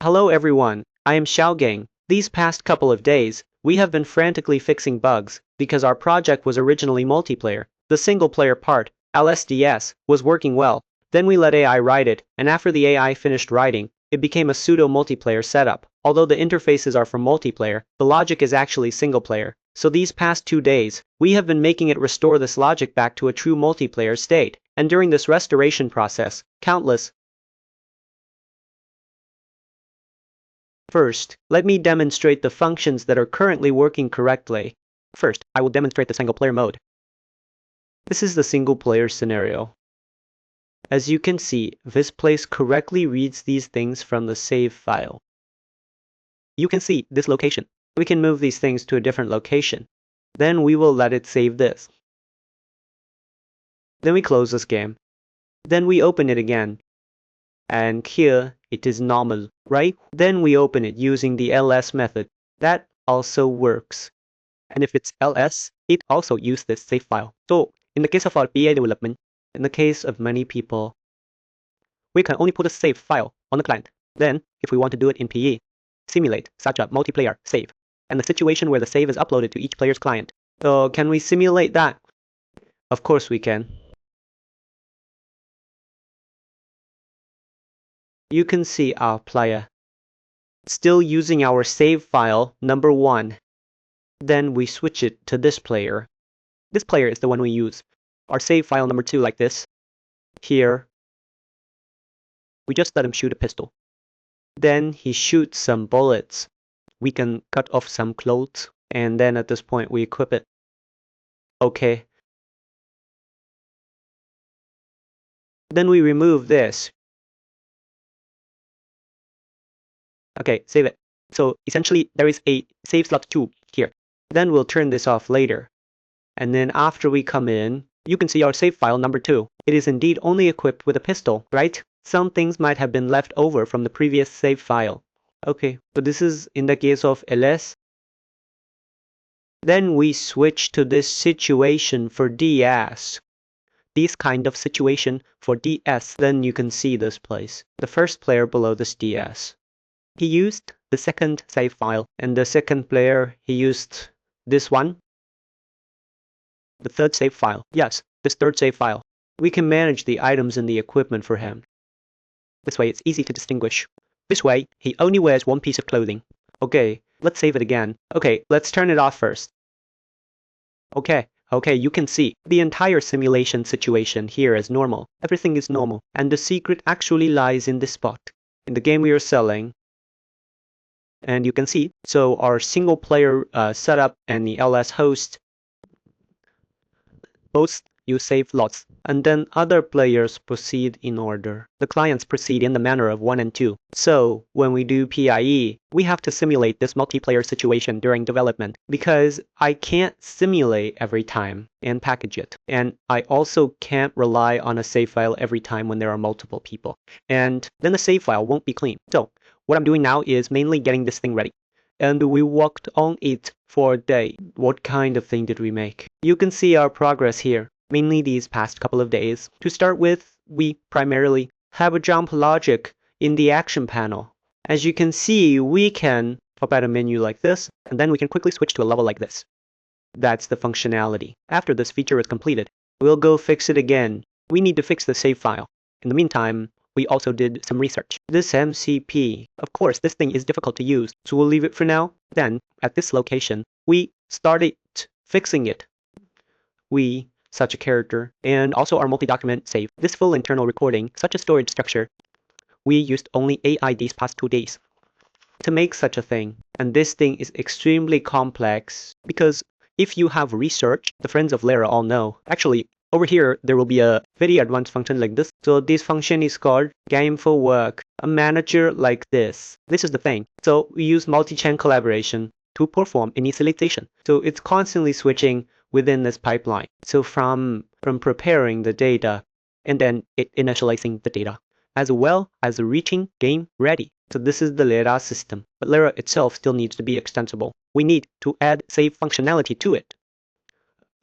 Hello everyone, I am Xiaogang. These past couple of days, we have been frantically fixing bugs because our project was originally multiplayer. The single player part, LSDS, was working well. Then we let AI write it, and after the AI finished writing, it became a pseudo multiplayer setup. Although the interfaces are for multiplayer, the logic is actually single player. So these past 2 days, we have been making it restore this logic back to a true multiplayer state. And during this restoration process, First, let me demonstrate the functions that are currently working correctly. First, I will demonstrate the single-player mode. This is the single-player scenario. As you can see, this place correctly reads these things from the save file. You can see this location. We can move these things to a different location. Then we will let it save this. Then we close this game. Then we open it again. And here, it is normal, right? Then we open it using the ls method. That also works. And if it's ls, it also uses this save file. So, in the case of our PA development, in the case of many people, we can only put a save file on the client. Then, if we want to do it in PE, simulate such a multiplayer save, and the situation where the save is uploaded to each player's client. So, can we simulate that? Of course we can. You can see our player still using our save file number 1. Then we switch it to this player. This player is the one we use. Our save file number 2 like this. Here, we just let him shoot a pistol. Then he shoots some bullets. We can cut off some clothes, and then at this point we equip it. Okay. Then we remove this. Okay, save it. So essentially there is a save slot 2 here. Then we'll turn this off later. And then after we come in, you can see our save file number 2. It is indeed only equipped with a pistol, right? Some things might have been left over from the previous save file. Okay, so this is in the case of ls. Then we switch to this situation for DS. This kind of situation for DS. Then you can see this place. The first player below this DS. He used the second save file, and the second player, he used this one. The third save file. Yes, this third save file. We can manage the items and the equipment for him. This way it's easy to distinguish. This way, he only wears one piece of clothing. Okay, let's save it again. Okay, let's turn it off first. Okay, you can see the entire simulation situation here is normal. Everything is normal, and the secret actually lies in this spot. In the game we are selling, and you can see, so our single player setup and the ls host both use save lots, and then other players proceed in order. The clients proceed in the manner of 1 and 2. So when we do PIE, we have to simulate this multiplayer situation during development, because I can't simulate every time and package it. And I also can't rely on a save file every time when there are multiple people. And then the save file won't be clean. So what I'm doing now is mainly getting this thing ready. And we worked on it for a day. What kind of thing did we make? You can see our progress here, mainly these past couple of days. To start with, we primarily have a jump logic in the action panel. As you can see, we can pop out a menu like this, and then we can quickly switch to a level like this. That's the functionality. After this feature is completed, we'll go fix it again. We need to fix the save file. In the meantime, we also did some research. This MCP, of course, this thing is difficult to use, so we'll leave it for now. Then, at this location, we started fixing it. We, such a character, and also our multi-document save. This full internal recording, such a storage structure, we used only AI these past 2 days to make such a thing. And this thing is extremely complex, because if you have research, the friends of Lera all know. Actually, over here, there will be a very advanced function like this. So this function is called game for work, a manager like this. This is the thing. So we use multi-chain collaboration to perform initialization. So it's constantly switching within this pipeline. So from preparing the data and then it initializing the data, as well as reaching game ready. So this is the Lera system. But Lera itself still needs to be extensible. We need to add save functionality to it.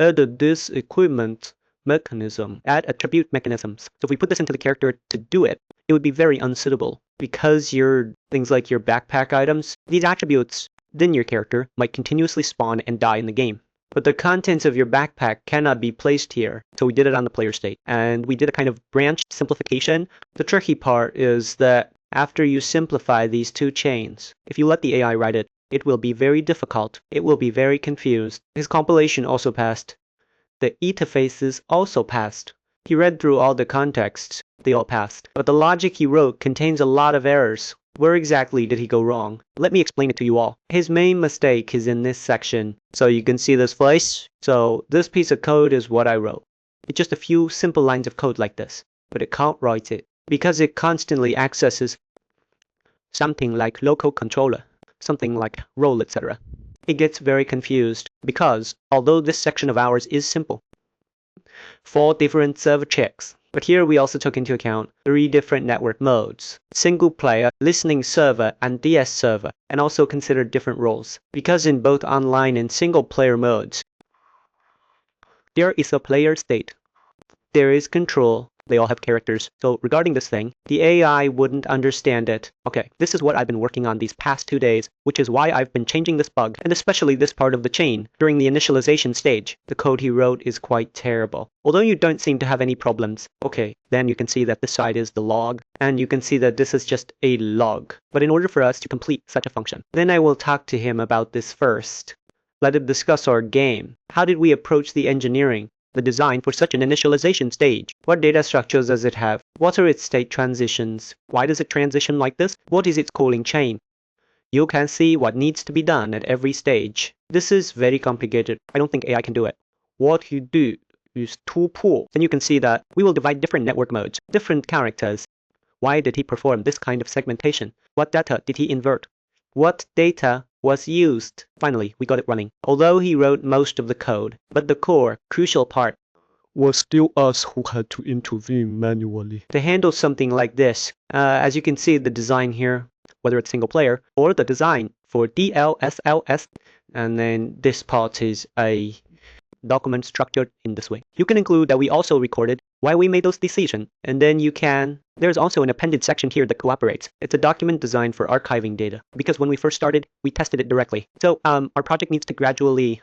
Add this equipment mechanism, add attribute mechanisms. So if we put this into the character to do it, it would be very unsuitable. because your things like your backpack items, these attributes within your character might continuously spawn and die in the game. But the contents of your backpack cannot be placed here, so we did it on the player state. And we did a kind of branched simplification. The tricky part is that after you simplify these two chains, if you let the AI write it, it will be very difficult. It will be very confused. His compilation also passed. The interfaces also passed. He read through all the contexts. They all passed. But the logic he wrote contains a lot of errors. Where exactly did he go wrong? Let me explain it to you all. His main mistake is in this section. So you can see this place. So this piece of code is what I wrote. It's just a few simple lines of code like this. But it can't write it because it constantly accesses something like local controller, something like role, etc. It gets very confused because although this section of ours is simple, 4 different server checks, but here we also took into account 3 different network modes, single player, listening server, and DS server, and also considered different roles. Because in both online and single player modes, there is a player state, there is control, they all have characters. So regarding this thing, the AI wouldn't understand it. Okay, this is what I've been working on these past 2 days, which is why I've been changing this bug, and especially this part of the chain. During the initialization stage, the code he wrote is quite terrible. Although you don't seem to have any problems. Okay, then you can see that this side is the log, and you can see that this is just a log. But in order for us to complete such a function, then I will talk to him about this first. Let him discuss our game. How did we approach the engineering? The design for such an initialization stage. What data structures does it have? What are its state transitions? Why does it transition like this? What is its calling chain? You can see what needs to be done at every stage. This is very complicated. I don't think AI can do it. What you do is to pull. Then you can see that we will divide different network modes, different characters. Why did he perform this kind of segmentation? What data did he invert? What data was used? Finally, we got it running. Although he wrote most of the code, but the core, crucial part was still us who had to intervene manually. to handle something like this. As you can see, the design here, whether it's single player or the design for DLSLS, and then this part is a document structured in this way. You can include that we also recorded why we made those decisions, and then there's also an appended section here that cooperates. It's a document designed for archiving data, because when we first started, we tested it directly. So our project needs to gradually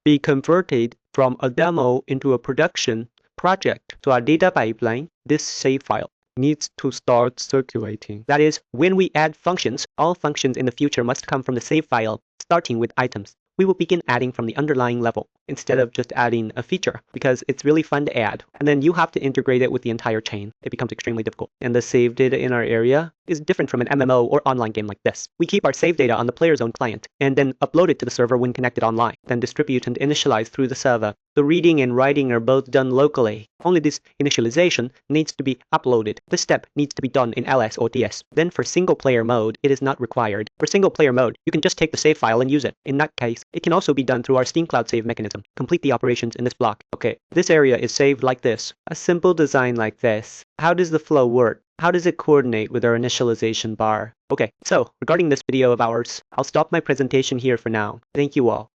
be converted from a demo into a production project. So our data pipeline, this save file, needs to start circulating. that is, when we add functions, all functions in the future must come from the save file, starting with items. We will begin adding from the underlying level instead of just adding a feature, because it's really fun to add. And then you have to integrate it with the entire chain. It becomes extremely difficult. And the save data in our area is different from an MMO or online game like this. We keep our save data on the player's own client and then upload it to the server when connected online, then distribute and initialize through the server. The reading and writing are both done locally. Only this initialization needs to be uploaded. This step needs to be done in LS or DS. Then for single player mode, it is not required. For single player mode, you can just take the save file and use it. In that case, it can also be done through our Steam Cloud Save mechanism. Complete the operations in this block. Okay, this area is saved like this. A simple design like this. How does the flow work? How does it coordinate with our initialization bar? Okay, so regarding this video of ours, I'll stop my presentation here for now. Thank you all.